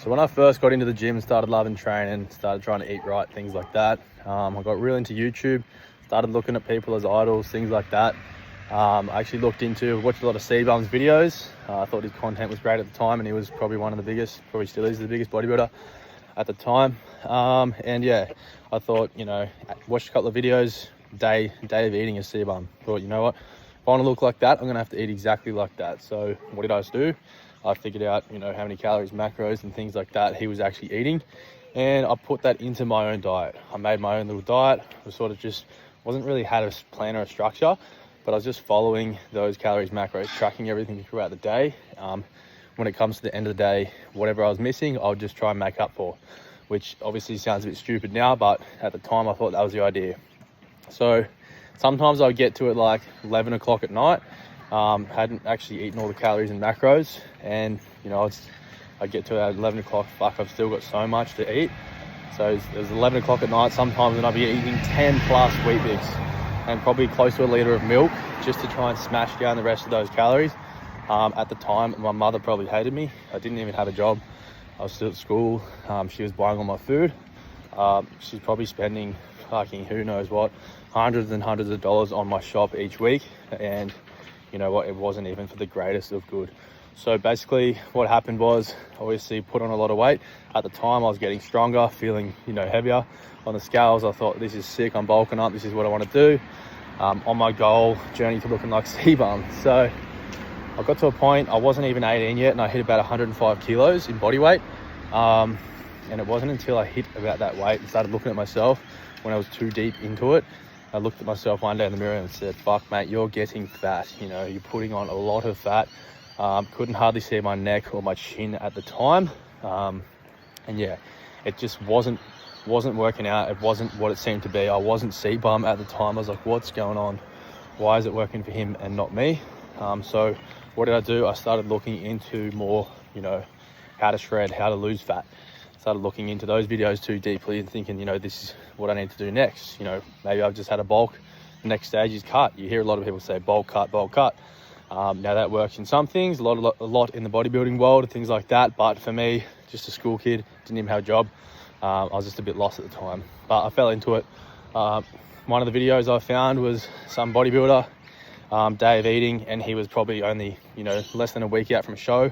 So when I first got into the gym, started loving training, started trying to eat right, things like that. I got really into YouTube, started looking at people as idols, things like that. I actually watched a lot of C Bum's videos. I thought his content was great at the time, and he was probably one of the biggest, probably still is the biggest bodybuilder at the time. And yeah, I thought, watched a couple of videos, day of eating a C Bum. Thought, you know what, if I want to look like that, I'm gonna have to eat exactly like that. So what did I do? I figured out, how many calories, macros, and things like that he was actually eating, and I put that into my own diet. I made my own little diet. I sort of just wasn't really had a plan or a structure, but I was just following those calories, macros, tracking everything throughout the day. When it comes to the end of the day, whatever I was missing, I'll just try and make up for, which obviously sounds a bit stupid now, but at the time I thought that was the idea. So sometimes I would get to it like 11 o'clock at night. Hadn't actually eaten all the calories and macros, and I'd get to it at 11 o'clock, fuck, I've still got so much to eat. So it was 11 o'clock at night sometimes, and I'd be eating 10 plus Wheat Bix and probably close to a litre of milk just to try and smash down the rest of those calories. At the time, my mother probably hated me. I didn't even have a job. I was still at school. She was buying all my food. She's probably spending fucking who knows what, hundreds and hundreds of dollars on my shop each week, and you know what, it wasn't even for the greatest of good. So basically what happened was, obviously put on a lot of weight. At the time I was getting stronger, feeling heavier on the scales. I thought, this is sick, I'm bulking up, this is what I want to do, on my goal journey to looking like C-Bum. So I got to a point, I wasn't even 18 yet, and I hit about 105 kilos in body weight. And it wasn't until I hit about that weight and started looking at myself when I was too deep into it. I looked at myself one day in the mirror and said, fuck mate, you're getting fat, you're putting on a lot of fat. Couldn't hardly see my neck or my chin at the time. And yeah, it just wasn't working out. It wasn't what it seemed to be. I wasn't C-Bum at the time. I was like, what's going on? Why is it working for him and not me? So what did I do? I started looking into more, how to shred, how to lose fat. Started looking into those videos too deeply and thinking, this is what I need to do next. Maybe I've just had a bulk. The next stage is cut. You hear a lot of people say bulk cut, bulk cut. Now that works in some things, a lot in the bodybuilding world and things like that. But for me, just a school kid, didn't even have a job. I was just a bit lost at the time, but I fell into it. One of the videos I found was some bodybuilder, day of eating, and he was probably only, less than a week out from a show.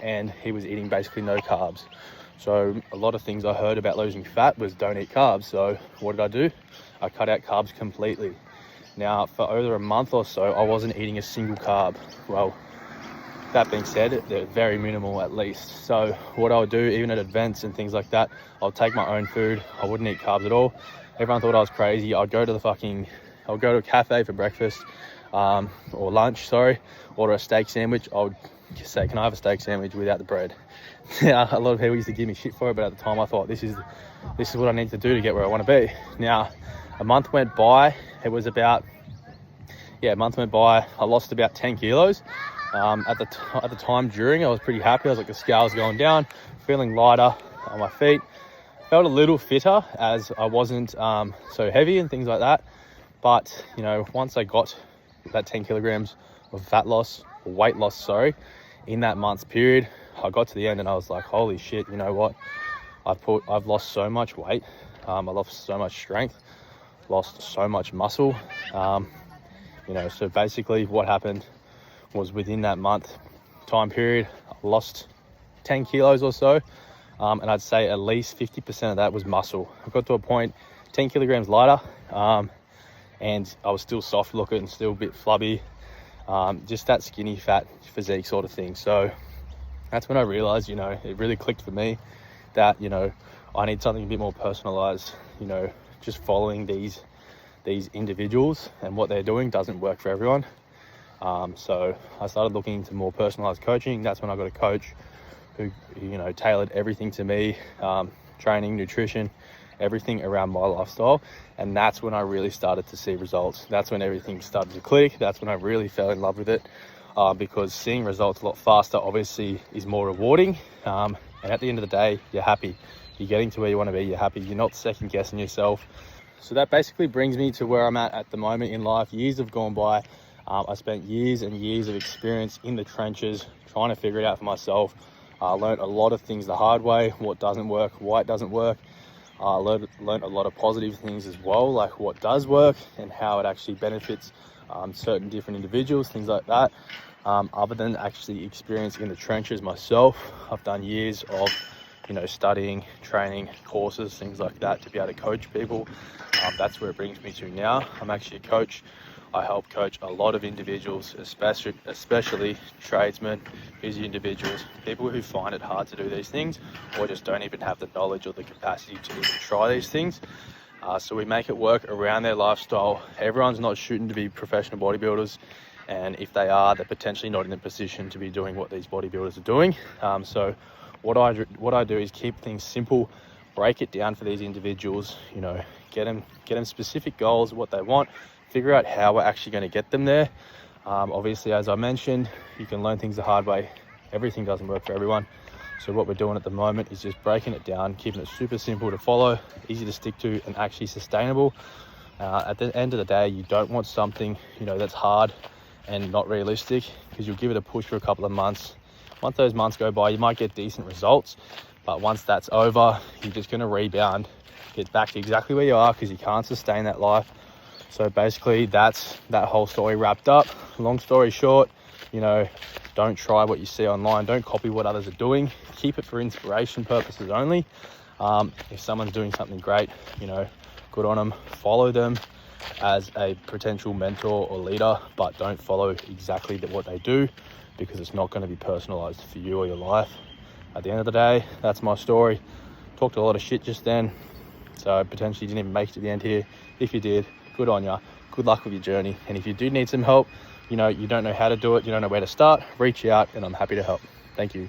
And he was eating basically no carbs. So a lot of things I heard about losing fat was don't eat carbs. So what did I do? I cut out carbs completely. Now for over a month or so, I wasn't eating a single carb. Well, that being said, they're very minimal at least. So what I would do, even at events and things like that, I'll take my own food. I wouldn't eat carbs at all. Everyone thought I was crazy. I'll go to a cafe for breakfast, or lunch, order a steak sandwich. I would say, can I have a steak sandwich without the bread? Now, a lot of people used to give me shit for it, but at the time I thought, this is what I need to do to get where I want to be. Now, a month went by. A month went by. I lost about 10 kilos. At the time during, I was pretty happy. I was like, the scale's going down, feeling lighter on my feet. Felt a little fitter as I wasn't so heavy and things like that. But, once I got that 10 kilograms of weight loss, in that month's period, I got to the end and I was like, holy shit, you know what? I've lost so much weight. I lost so much strength, lost so much muscle. So basically what happened was within that month time period, I lost 10 kilos or so. And I'd say at least 50% of that was muscle. I got to a point, 10 kilograms lighter, and I was still soft looking, still a bit flubby. Just that skinny fat physique sort of thing. So that's when I realized, it really clicked for me that, I need something a bit more personalized. Just following these individuals and what they're doing doesn't work for everyone. So I started looking into more personalized coaching. That's when I got a coach who tailored everything to me, training, nutrition, everything around my lifestyle. And that's when I really started to see results. That's when everything started to click. That's when I really fell in love with it, because seeing results a lot faster obviously is more rewarding. And at the end of the day, you're happy. You're getting to where you want to be. You're happy. You're not second guessing yourself. So that basically brings me to where I'm at the moment in life. Years have gone by. I spent years and years of experience in the trenches trying to figure it out for myself. I learned a lot of things the hard way, what doesn't work, why it doesn't work. I learned a lot of positive things as well, like what does work and how it actually benefits certain different individuals, things like that. Other than actually experiencing in the trenches myself, I've done years of studying, training, courses, things like that to be able to coach people. That's where it brings me to now. I'm actually a coach. I help coach a lot of individuals, especially tradesmen, busy individuals, people who find it hard to do these things or just don't even have the knowledge or the capacity to even try these things. So we make it work around their lifestyle. Everyone's not shooting to be professional bodybuilders, and if they are, they're potentially not in a position to be doing what these bodybuilders are doing. So what I do is keep things simple, break it down for these individuals, get them specific goals, what they want, figure out how we're actually going to get them there. Obviously, as I mentioned, you can learn things the hard way. Everything doesn't work for everyone. So what we're doing at the moment is just breaking it down, keeping it super simple to follow, easy to stick to, and actually sustainable. At the end of the day, you don't want something, that's hard and not realistic, because you'll give it a push for a couple of months. Once those months go by, you might get decent results, but once that's over, you're just going to rebound, get back to exactly where you are, because you can't sustain that life. So basically, that's that whole story wrapped up. Long story short, don't try what you see online. Don't copy what others are doing. Keep it for inspiration purposes only. If someone's doing something great, good on them. Follow them as a potential mentor or leader, but don't follow exactly what they do, because it's not going to be personalized for you or your life. At the end of the day, that's my story. Talked a lot of shit just then, so potentially didn't even make it to the end here. If you did, good on ya. Good luck with your journey. And if you do need some help, you don't know how to do it, you don't know where to start, reach out and I'm happy to help. Thank you.